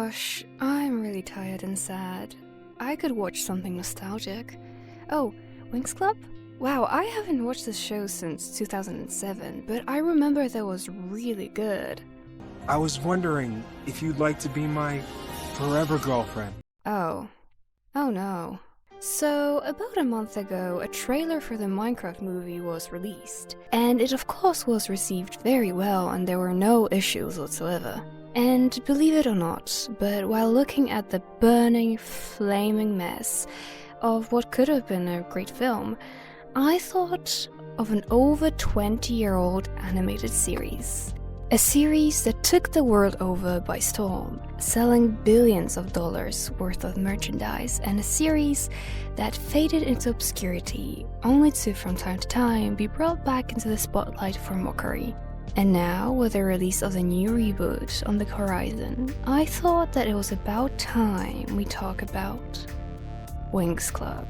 gosh, I'm really tired and sad. I could watch something nostalgic. Oh, Winx Club? Wow, I haven't watched this show since 2007, but I remember that was really good. I was wondering if you'd like to be my forever girlfriend. Oh no. So, about a month ago, a trailer for the Minecraft movie was released, and it of course was received very well and there were no issues whatsoever. And believe it or not, but while looking at the burning, flaming mess of what could have been a great film, I thought of an over 20-year-old animated series. A series that took the world over by storm, selling billions of dollars worth of merchandise, and a series that faded into obscurity, only to from time to time be brought back into the spotlight for mockery. And now, with the release of the new reboot on the horizon, I thought that it was about time we talk about Winx Club,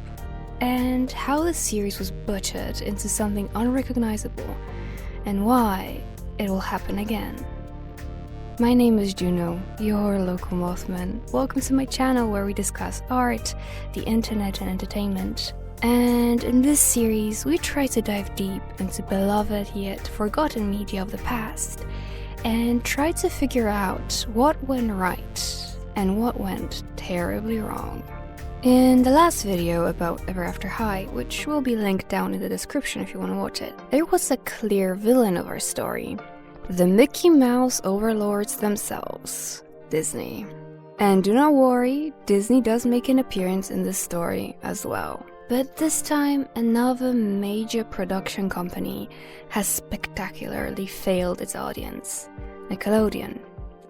and how the series was butchered into something unrecognizable, and why it will happen again. My name is Juno, your local Mothman. Welcome to my channel where we discuss art, the internet and entertainment. And in this series, we try to dive deep into beloved yet forgotten media of the past, and try to figure out what went right and what went terribly wrong. In the last video about Ever After High, which will be linked down in the description if you want to watch it, there was a clear villain of our story. The Mickey Mouse overlords themselves, Disney. And do not worry, Disney does make an appearance in this story as well. But this time, another major production company has spectacularly failed its audience, Nickelodeon.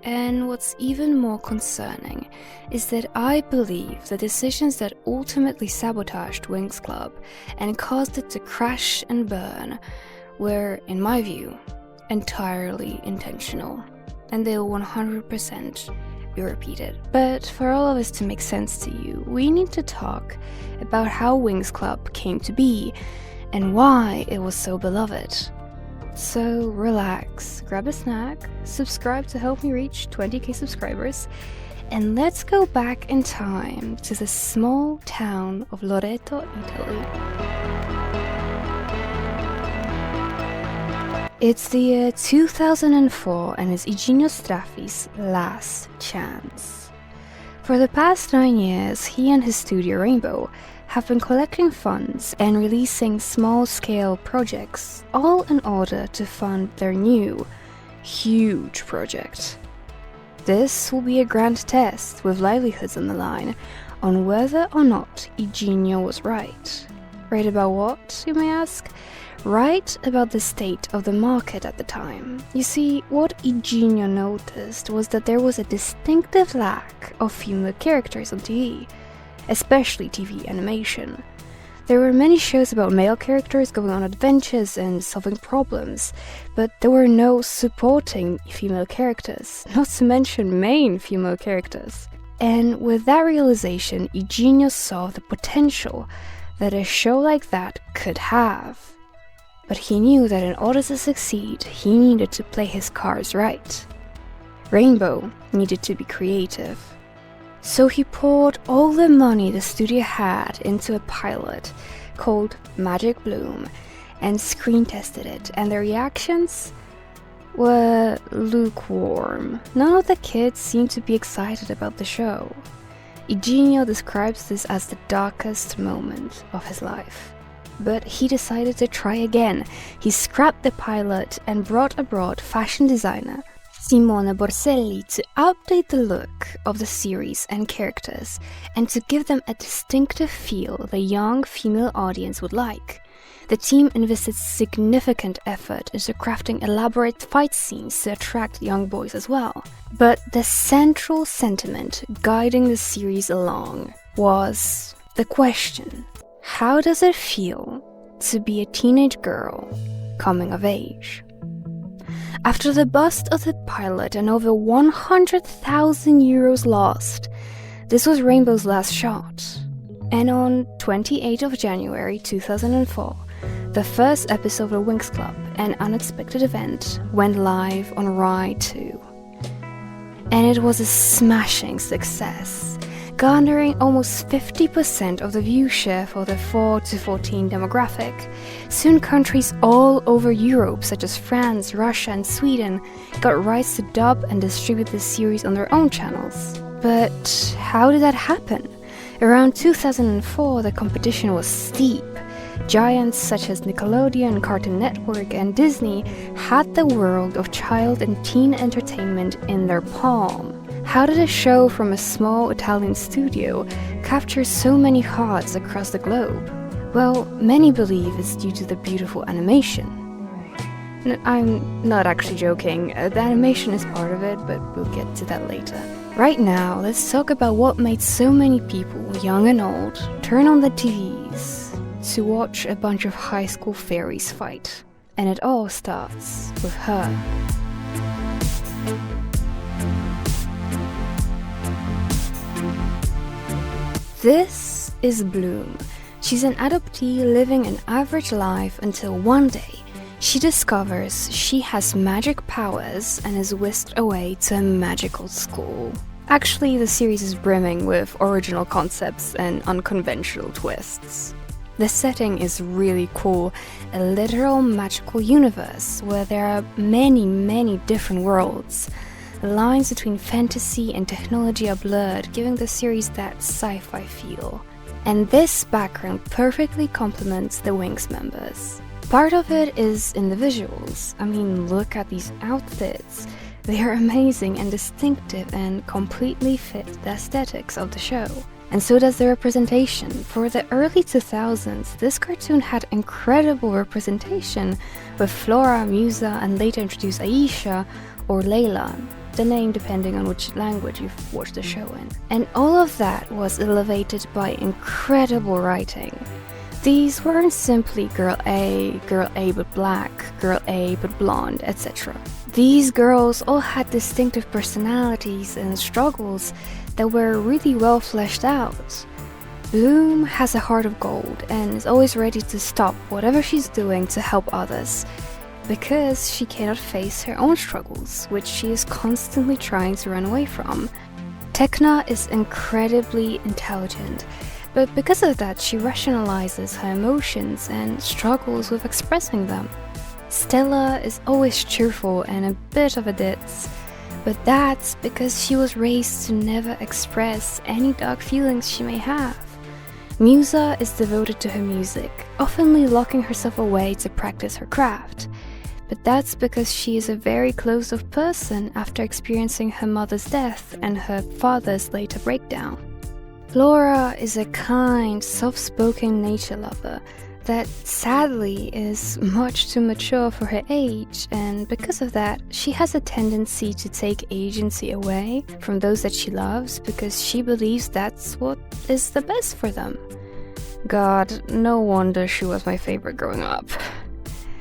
And what's even more concerning is that I believe the decisions that ultimately sabotaged Winx Club and caused it to crash and burn were, in my view, entirely intentional, and they'll 100% be repeated. But for all of this to make sense to you, we need to talk about how Winx Club came to be and why it was so beloved. So relax, grab a snack, subscribe to help me reach 20k subscribers, and let's go back in time to the small town of Loreto, Italy. It's the year 2004 and it's Eugenio Straffi's last chance. For the past 9 years, he and his studio Rainbow have been collecting funds and releasing small-scale projects, all in order to fund their new, huge project. This will be a grand test, with livelihoods on the line, on whether or not Eugenio was right. Right about what, you may ask? Right about the state of the market at the time. You see, what Eugenio noticed was that there was a distinctive lack of female characters on TV, especially TV animation. There were many shows about male characters going on adventures and solving problems, but there were no supporting female characters, not to mention main female characters. And with that realization, Eugenio saw the potential that a show like that could have. But he knew that in order to succeed, he needed to play his cards right. Rainbow needed to be creative. So he poured all the money the studio had into a pilot called Magic Bloom and screen tested it, and the reactions were lukewarm. None of the kids seemed to be excited about the show. Eugenio describes this as the darkest moment of his life. But he decided to try again. He scrapped the pilot and brought abroad fashion designer Simone Borselli to update the look of the series and characters, and to give them a distinctive feel the young female audience would like. The team invested significant effort into crafting elaborate fight scenes to attract young boys as well. But the central sentiment guiding the series along was the question: how does it feel to be a teenage girl coming of age? After the bust of the pilot and over 100,000 euros lost, this was Rainbow's last shot. And on 28th of January 2004, the first episode of Winx Club, An Unexpected Event, went live on Rai 2. and it was a smashing success, garnering almost 50% of the viewership for the 4 to 14 demographic. Soon countries all over Europe, such as France, Russia and Sweden, got rights to dub and distribute the series on their own channels. But how did that happen? Around 2004, the competition was steep. Giants such as Nickelodeon, Cartoon Network and Disney had the world of child and teen entertainment in their palm. How did a show from a small Italian studio capture so many hearts across the globe? Well, many believe it's due to the beautiful animation. I'm not actually joking, the animation is part of it, but we'll get to that later. Right now, let's talk about what made so many people, young and old, turn on the TVs to watch a bunch of high school fairies fight. And it all starts with her. This is Bloom. She's an adoptee living an average life until one day she discovers she has magic powers and is whisked away to a magical school. Actually, the series is brimming with original concepts and unconventional twists. The setting is really cool, a literal magical universe where there are many different worlds. The lines between fantasy and technology are blurred, giving the series that sci-fi feel. And this background perfectly complements the Winx members. Part of it is in the visuals. I mean, look at these outfits. They are amazing and distinctive and completely fit the aesthetics of the show. And so does the representation. For the early 2000s, this cartoon had incredible representation, with Flora, Musa, and later introduced Aisha or Layla, the name depending on which language you've watched the show in. And all of that was elevated by incredible writing. These weren't simply girl A but black, girl A but blonde, etc. These girls all had distinctive personalities and struggles that were really well fleshed out. Bloom has a heart of gold and is always ready to stop whatever she's doing to help others, because she cannot face her own struggles, which she is constantly trying to run away from. Tekna is incredibly intelligent, but because of that she rationalizes her emotions and struggles with expressing them. Stella is always cheerful and a bit of a ditz, but that's because she was raised to never express any dark feelings she may have. Musa is devoted to her music, oftenly locking herself away to practice her craft. But that's because she is a very closed-off person after experiencing her mother's death and her father's later breakdown. Flora is a kind, soft-spoken nature lover that sadly is much too mature for her age, and because of that, she has a tendency to take agency away from those that she loves because she believes that's what is the best for them. God, no wonder she was my favorite growing up.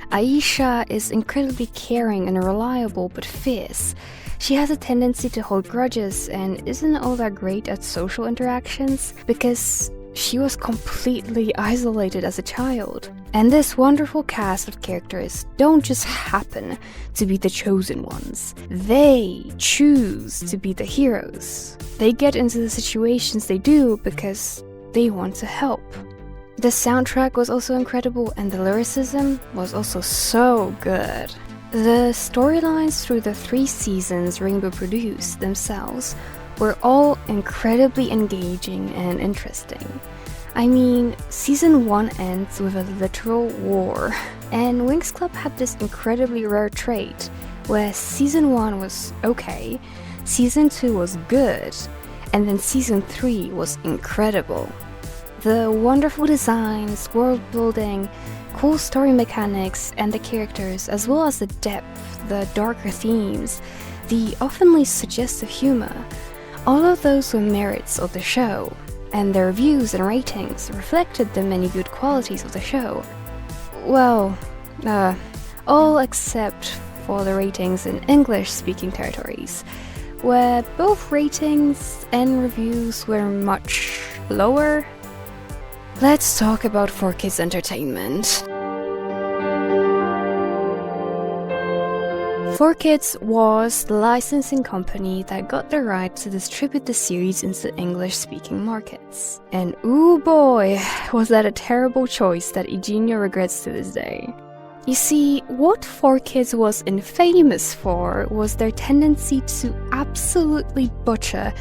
Aisha is incredibly caring and reliable but fierce. She has a tendency to hold grudges and isn't all that great at social interactions because she was completely isolated as a child. And this wonderful cast of characters don't just happen to be the chosen ones. They choose to be the heroes. They get into the situations they do because they want to help. The soundtrack was also incredible and the lyricism was also so good. The storylines through the 3 seasons Rainbow produced themselves were all incredibly engaging and interesting. I mean, season 1 ends with a literal war, and Winx Club had this incredibly rare trait where season 1 was okay, season 2 was good, and then season 3 was incredible. The wonderful designs, world building, cool story mechanics, and the characters, as well as the depth, the darker themes, the oftenly suggestive humor, all of those were merits of the show, and the reviews and ratings reflected the many good qualities of the show. Well, all except for the ratings in English-speaking territories, where both ratings and reviews were much lower. Let's talk about 4Kids Entertainment. 4Kids was the licensing company that got the right to distribute the series into English-speaking markets. And ooh boy, was that a terrible choice that Eugenio regrets to this day. You see, what 4Kids was infamous for was their tendency to absolutely butcher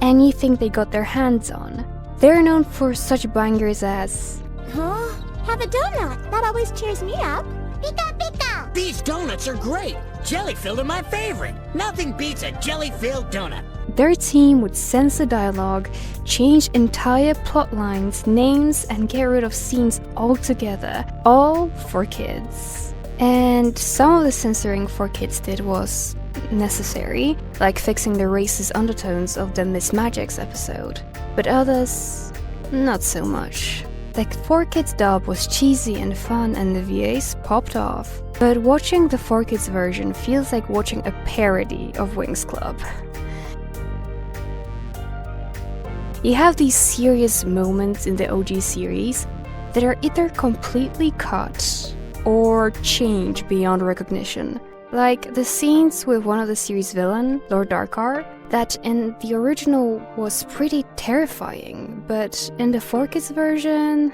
anything they got their hands on. They're known for such bangers as, Huh? Have a donut. That always cheers me up. Pika pika! These donuts are great! Jelly-filled are my favorite! Nothing beats a jelly-filled donut! their team would censor dialogue, change entire plot lines, names, and get rid of scenes altogether, all for kids. And some of the censoring 4Kids did was necessary, like fixing the racist undertones of the Miss Magic's episode. But others, not so much. The 4Kids dub was cheesy and fun and the VAs popped off. But watching the 4Kids version feels like watching a parody of Winx Club. You have these serious moments in the OG series that are either completely cut or changed beyond recognition. Like the scenes with one of the series' villain, Lord Darkar, that in the original was pretty terrifying, but in the 4Kids version...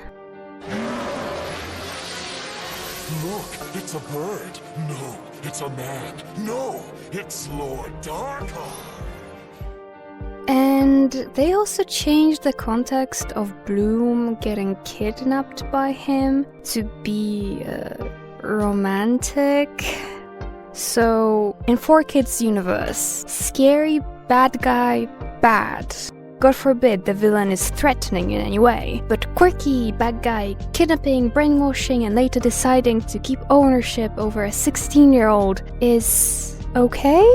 Look, it's a bird. No, it's a man. No, it's Lord Darkar. And they also changed the context of Bloom getting kidnapped by him to be romantic. So, in 4Kids universe, scary bad guy bad. God forbid the villain is threatening in any way, but quirky bad guy kidnapping, brainwashing, and later deciding to keep ownership over a 16-year-old is okay?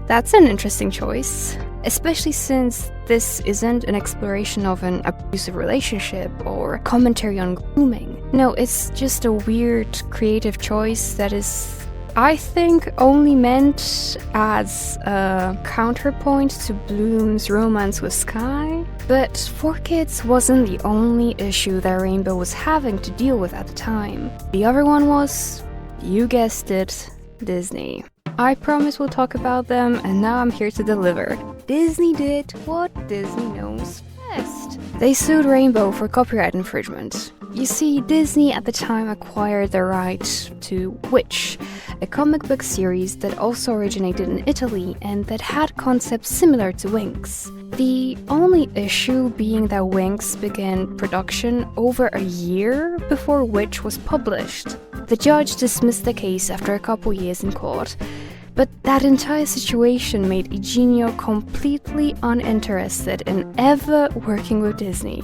That's an interesting choice. Especially since this isn't an exploration of an abusive relationship or commentary on grooming. No, it's just a weird creative choice that is, I think, only meant as a counterpoint to Bloom's romance with Sky. But 4Kids wasn't the only issue that Rainbow was having to deal with at the time. The other one was, you guessed it, Disney. I promise we'll talk about them, and now I'm here to deliver. Disney did what Disney knows best. They sued Rainbow for copyright infringement. You see, Disney at the time acquired the right to Witch, a comic book series that also originated in Italy and that had concepts similar to Winx. The only issue being that Winx began production over a year before Witch was published. The judge dismissed the case after a couple years in court, but that entire situation made Eugenio completely uninterested in ever working with Disney,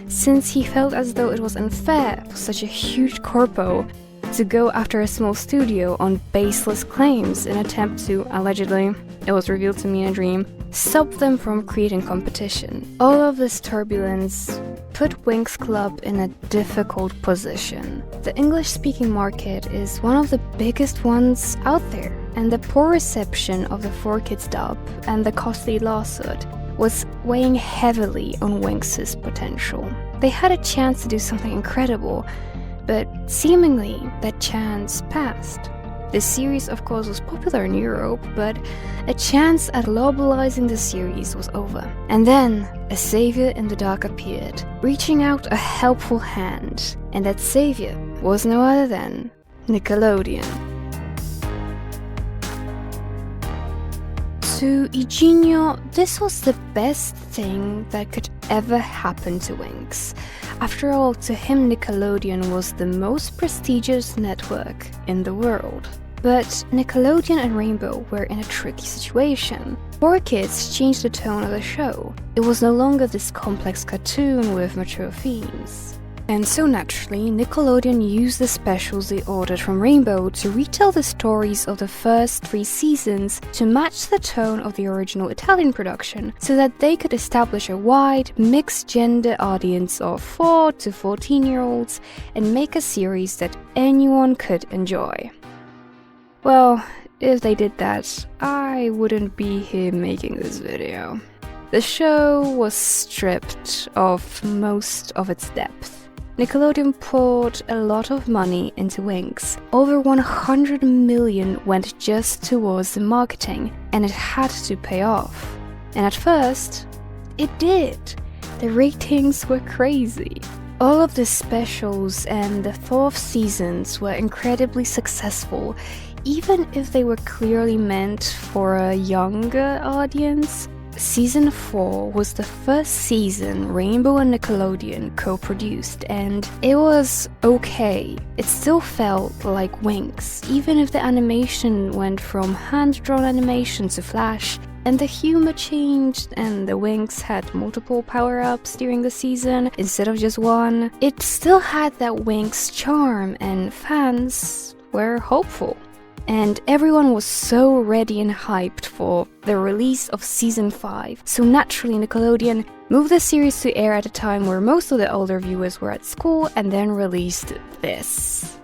since he felt as though it was unfair for such a huge corpo to go after a small studio on baseless claims in an attempt to, allegedly, it was revealed to me in a dream, stop them from creating competition. All of this turbulence put Winx Club in a difficult position. The English-speaking market is one of the biggest ones out there, and the poor reception of the 4Kids dub and the costly lawsuit was weighing heavily on Winx's potential. They had a chance to do something incredible, but seemingly that chance passed. The series, of course, was popular in Europe, but a chance at globalizing the series was over. And then, a savior in the dark appeared, reaching out a helpful hand. And that savior was no other than Nickelodeon. To Eugenio, this was the best thing that could ever happen to Winx. After all, to him Nickelodeon was the most prestigious network in the world. But Nickelodeon and Rainbow were in a tricky situation. 4Kids changed the tone of the show. It was no longer this complex cartoon with mature themes. And so naturally, Nickelodeon used the specials they ordered from Rainbow to retell the stories of the first 3 seasons to match the tone of the original Italian production, so that they could establish a wide, mixed-gender audience of 4 to 14-year-olds and make a series that anyone could enjoy. Well, if they did that, I wouldn't be here making this video. The show was stripped of most of its depth. Nickelodeon poured a lot of money into Winx. Over 100 million went just towards the marketing, and it had to pay off. And at first, it did. The ratings were crazy. All of the specials and the 4th seasons were incredibly successful, even if they were clearly meant for a younger audience. Season 4 was the first season Rainbow and Nickelodeon co-produced, and it was okay. It still felt like Winx, even if the animation went from hand-drawn animation to Flash, and the humor changed, and the Winx had multiple power-ups during the season instead of just one. It still had that Winx charm, and fans were hopeful. And everyone was so ready and hyped for the release of Season 5, so naturally Nickelodeon moved the series to air at a time where most of the older viewers were at school and then released this.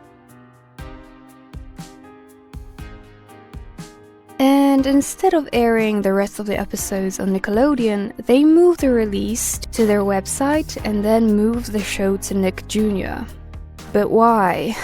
And instead of airing the rest of the episodes on Nickelodeon, they moved the release to their website and then moved the show to Nick Jr. But why?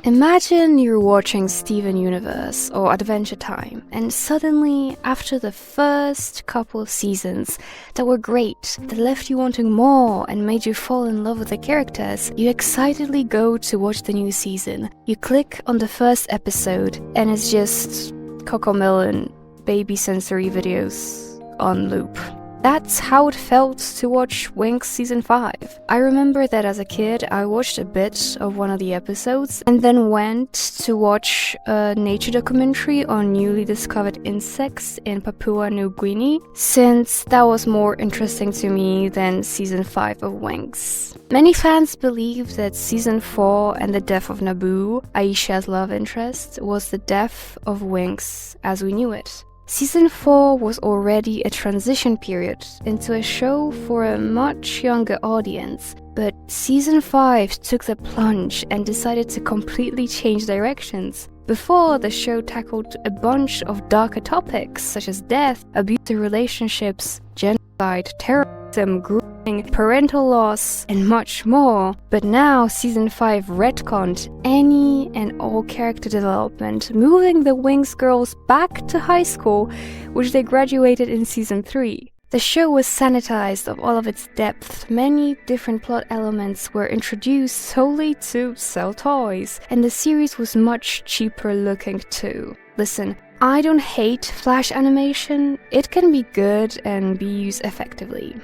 Imagine you're watching Steven Universe or Adventure Time, and suddenly, after the first couple of seasons that were great, that left you wanting more and made you fall in love with the characters, you excitedly go to watch the new season. You click on the first episode, and it's just Cocomelon baby sensory videos on loop. That's how it felt to watch Winx Season 5. I remember that as a kid, I watched a bit of one of the episodes and then went to watch a nature documentary on newly discovered insects in Papua New Guinea, since that was more interesting to me than Season 5 of Winx. Many fans believe that Season 4 and the death of Naboo, Aisha's love interest, was the death of Winx as we knew it. Season 4 was already a transition period into a show for a much younger audience, but Season 5 took the plunge and decided to completely change directions. Before, the show tackled a bunch of darker topics such as death, abusive relationships, genocide, terrorism, grooming, parental loss, and much more. But now, Season 5 retconned any and all character development, moving the Winx girls back to high school, which they graduated in Season 3. The show was sanitized of all of its depth. Many different plot elements were introduced solely to sell toys, and the series was much cheaper looking too. Listen, I don't hate Flash animation. It can be good and be used effectively.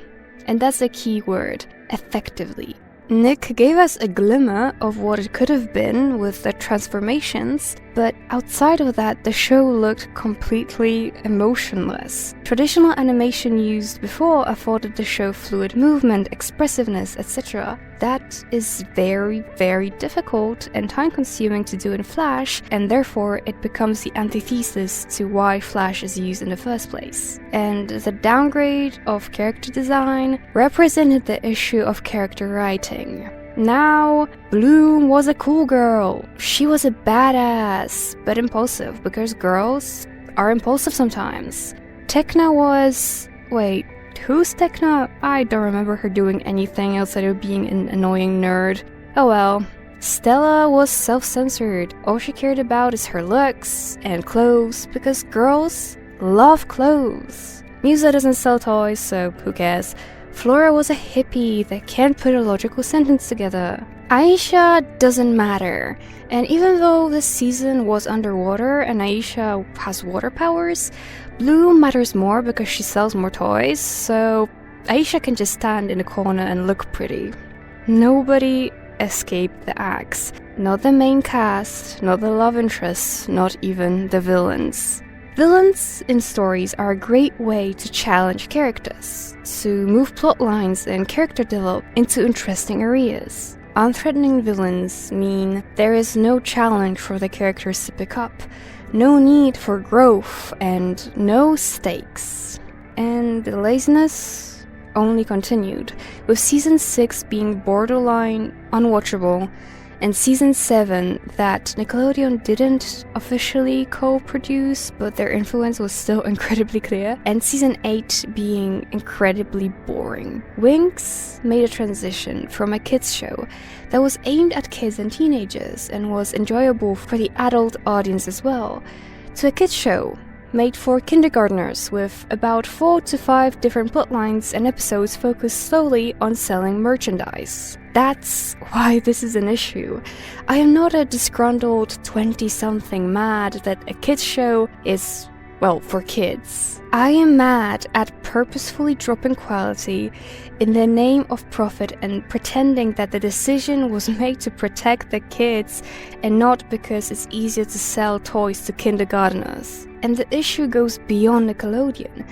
And that's the key word, effectively. Nick gave us a glimmer of what it could have been with the transformations, but outside of that, the show looked completely emotionless. Traditional animation used before afforded the show fluid movement, expressiveness, etc. That is very, very difficult and time-consuming to do in Flash, and therefore it becomes the antithesis to why Flash is used in the first place. And the downgrade of character design represented the issue of character writing. Now, Bloom was a cool girl. She was a badass, but impulsive, because girls are impulsive sometimes. Tekna was... wait, who's Tekna? I don't remember her doing anything outside of being an annoying nerd. Oh well. Stella was self-censored. All she cared about is her looks and clothes, because girls love clothes. Musa doesn't sell toys, so who cares? Flora was a hippie that can't put a logical sentence together. Aisha doesn't matter, and even though this season was underwater and Aisha has water powers, Bloom matters more because she sells more toys, so Aisha can just stand in a corner and look pretty. Nobody escaped the axe. Not the main cast, not the love interests, not even the villains. Villains in stories are a great way to challenge characters, to move plot lines and character development into interesting areas. Unthreatening villains mean there is no challenge for the characters to pick up, no need for growth, and no stakes. And the laziness only continued, with Season 6 being borderline unwatchable and season 7 that Nickelodeon didn't officially co-produce, but their influence was still incredibly clear, and season 8 being incredibly boring. Winx made a transition from a kids show that was aimed at kids and teenagers and was enjoyable for the adult audience as well, to a kids show made for kindergartners with about 4 to 5 different plotlines and episodes focused solely on selling merchandise. That's why this is an issue. I am not a disgruntled 20-something mad that a kids show is, well, for kids. I am mad at purposefully dropping quality in the name of profit and pretending that the decision was made to protect the kids and not because it's easier to sell toys to kindergarteners. And the issue goes beyond Nickelodeon.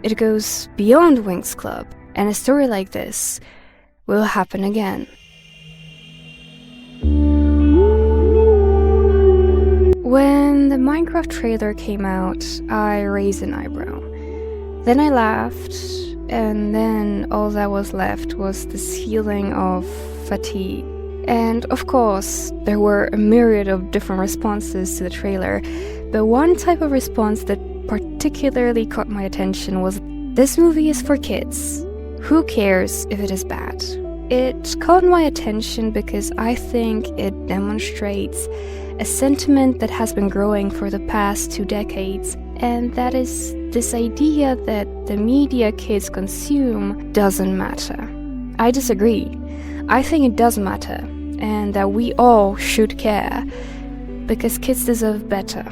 It goes beyond Winx Club. And a story like this will happen again. When the Minecraft trailer came out, I raised an eyebrow. Then I laughed, and then all that was left was this feeling of fatigue. And of course, there were a myriad of different responses to the trailer, but one type of response that particularly caught my attention was, "This movie is for kids. Who cares if it is bad?" It caught my attention because I think it demonstrates a sentiment that has been growing for the past 2 decades, and that is this idea that the media kids consume doesn't matter. I disagree. I think it does matter, and that we all should care, because kids deserve better.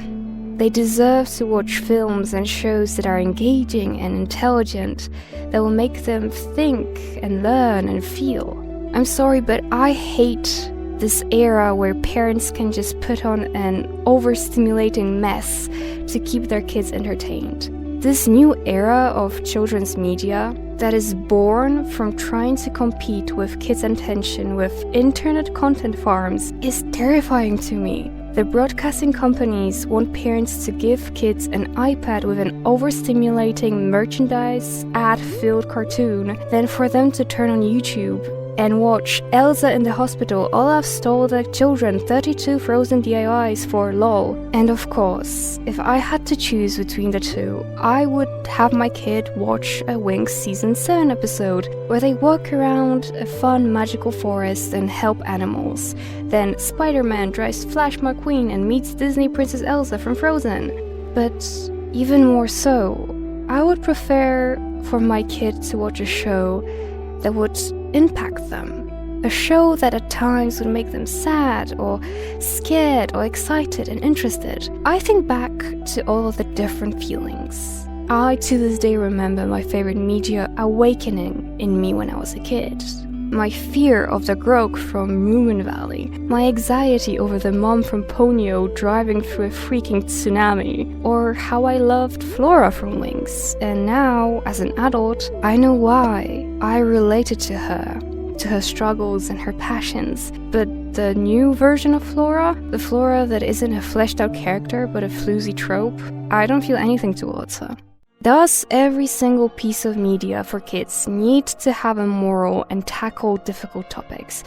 They deserve to watch films and shows that are engaging and intelligent, that will make them think and learn and feel. I'm sorry, but I hate this era where parents can just put on an overstimulating mess to keep their kids entertained. This new era of children's media that is born from trying to compete with kids' attention with internet content farms is terrifying to me. The broadcasting companies want parents to give kids an iPad with an overstimulating merchandise ad-filled cartoon than for them to turn on YouTube and watch Elsa in the Hospital. Olaf stole the children 32 Frozen DIYs for LOL. And of course, if I had to choose between the two, I would have my kid watch a Winx season 7 episode where they walk around a fun magical forest and help animals. Then Spider-Man drives Flash McQueen and meets Disney Princess Elsa from Frozen. But even more so, I would prefer for my kid to watch a show that would impact them. A show that at times would make them sad or scared or excited and interested. I think back to all of the different feelings. I to this day remember my favorite media awakening in me when I was a kid. My fear of the Grok from Moomin Valley, my anxiety over the mom from Ponyo driving through a freaking tsunami, or how I loved Flora from Winx. And now, as an adult, I know why. I related to her struggles and her passions. But the new version of Flora, the Flora that isn't a fleshed out character but a floozy trope, I don't feel anything towards her. Does every single piece of media for kids need to have a moral and tackle difficult topics?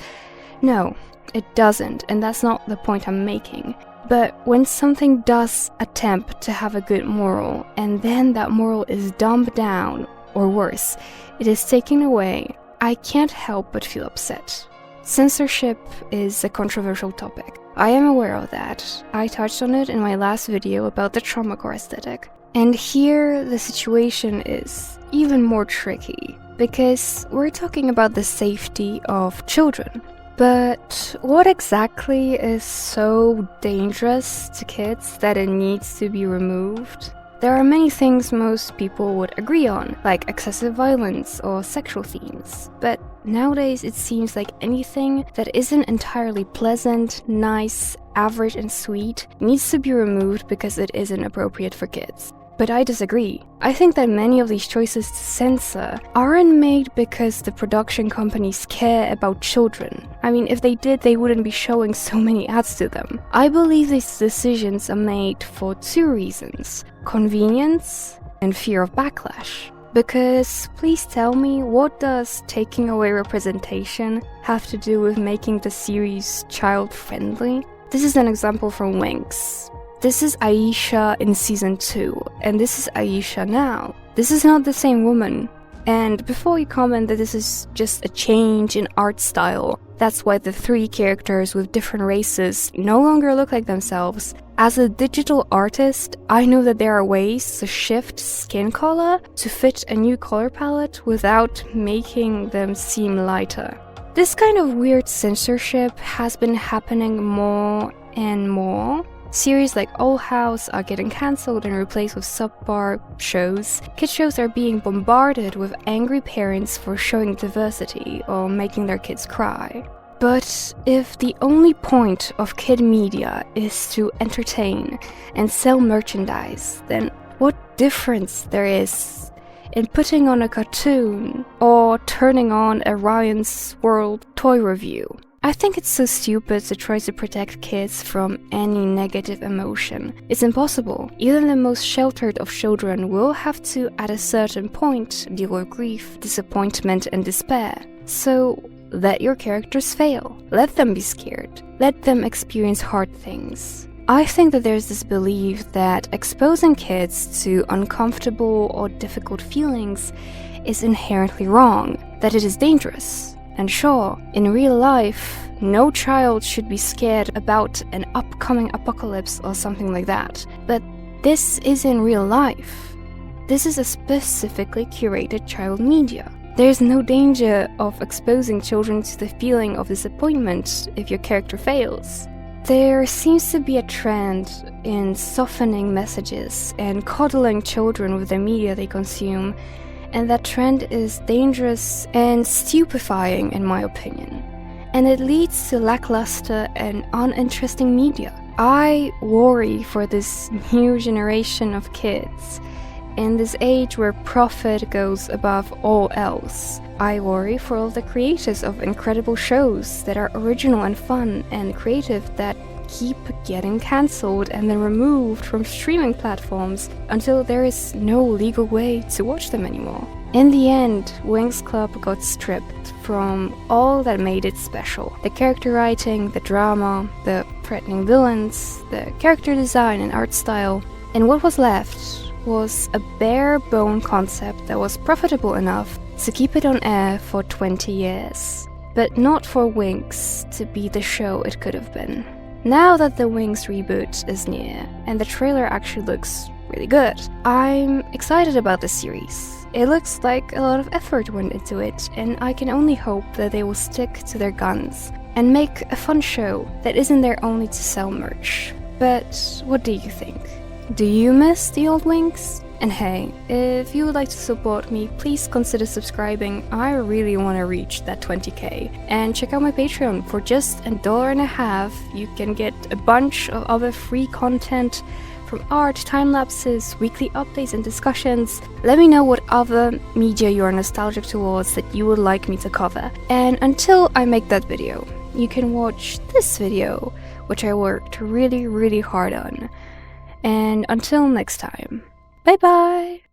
No, it doesn't, and that's not the point I'm making. But when something does attempt to have a good moral, and then that moral is dumbed down, or worse, it is taken away, I can't help but feel upset. Censorship is a controversial topic. I am aware of that. I touched on it in my last video about the trauma core aesthetic. And here, the situation is even more tricky, because we're talking about the safety of children. But what exactly is so dangerous to kids that it needs to be removed? There are many things most people would agree on, like excessive violence or sexual themes. But nowadays it seems like anything that isn't entirely pleasant, nice, average and sweet needs to be removed because it isn't appropriate for kids. But I disagree. I think that many of these choices to censor aren't made because the production companies care about children. I mean, if they did, they wouldn't be showing so many ads to them. I believe these decisions are made for 2 reasons: convenience and fear of backlash. Because please tell me, what does taking away representation have to do with making the series child-friendly? This is an example from Winx. This is Aisha in season 2, and this is Aisha now. This is not the same woman. And before you comment that this is just a change in art style, that's why the 3 characters with different races no longer look like themselves. As a digital artist, I know that there are ways to shift skin color to fit a new color palette without making them seem lighter. This kind of weird censorship has been happening more and more. Series like Old House are getting cancelled and replaced with subpar shows. Kids shows are being bombarded with angry parents for showing diversity or making their kids cry. But if the only point of kid media is to entertain and sell merchandise, then what difference there is in putting on a cartoon or turning on a Ryan's World toy review? I think it's so stupid to try to protect kids from any negative emotion. It's impossible. Even the most sheltered of children will have to, at a certain point, deal with grief, disappointment, and despair. So let your characters fail. Let them be scared. Let them experience hard things. I think that there's this belief that exposing kids to uncomfortable or difficult feelings is inherently wrong, that it is dangerous. And sure, in real life, no child should be scared about an upcoming apocalypse or something like that. But this is in real life. This is a specifically curated child media. There's no danger of exposing children to the feeling of disappointment if your character fails. There seems to be a trend in softening messages and coddling children with the media they consume, and that trend is dangerous and stupefying in my opinion. And it leads to lackluster and uninteresting media. I worry for this new generation of kids. In this age where profit goes above all else, I worry for all the creators of incredible shows that are original and fun and creative that keep getting cancelled and then removed from streaming platforms until there is no legal way to watch them anymore. In the end, Winx Club got stripped from all that made it special. The character writing, the drama, the threatening villains, the character design and art style. And what was left was a bare bone concept that was profitable enough to keep it on air for 20 years. But not for Winx to be the show it could have been. Now that the Winx reboot is near, and the trailer actually looks really good, I'm excited about the series. It looks like a lot of effort went into it, and I can only hope that they will stick to their guns and make a fun show that isn't there only to sell merch. But what do you think? Do you miss the old Winx? And hey, if you would like to support me, please consider subscribing. I really want to reach that 20k. And check out my Patreon. For just $1.50, you can get a bunch of other free content from art, time-lapses, weekly updates and discussions. Let me know what other media you are nostalgic towards that you would like me to cover. And until I make that video, you can watch this video, which I worked really hard on. And until next time, bye bye!